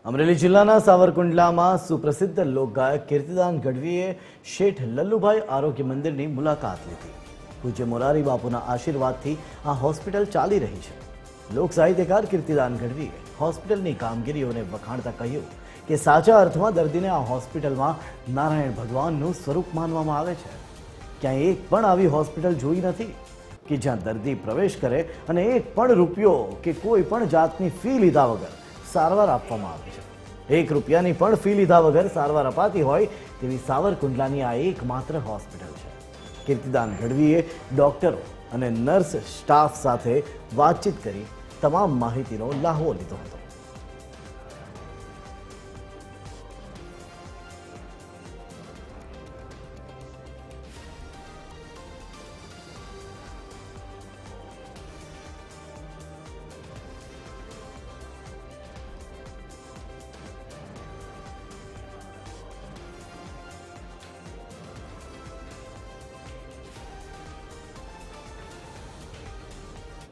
અમરેલી જિલ્લાના સાવરકુંડલામાં સુપ્રસિદ્ધ લોકગાયક કીર્તિદાન ગઢવીએ શેઠ લલ્લુભાઈ આરોગ્ય મંદિરની મુલાકાત લીધી। પૂજ્ય મોરારી બાપુના આશીર્વાદથી આ હોસ્પિટલ ચાલી રહી છે। લોક સાહિત્યકાર કીર્તિદાન ગઢવીએ હોસ્પિટલની કામગીરીઓને વખાણતા કહ્યું કે સાચા અર્થમાં દર્દીને આ હોસ્પિટલમાં નારાયણ ભગવાનનું સ્વરૂપ માનવામાં આવે છે। ક્યાંય એક પણ આવી હોસ્પિટલ જોઈ નથી કે જ્યાં દર્દી પ્રવેશ કરે અને એક પણ રૂપિયો કે કોઈ પણ જાતની ફી લીધા વગર સારવાર આપવામાં આવે છે। 1 રૂપિયાની પણ ફી લીધા વગર સારવાર અપાતી હોય તેવી સાવરકુંડલાની આ એકમાત્ર હોસ્પિટલ છે। કીર્તિદાન ગઢવીએ ડોક્ટરો અને નર્સ સ્ટાફ સાથે વાતચીત કરી તમામ માહિતીનો લાહવો લીધો હતો।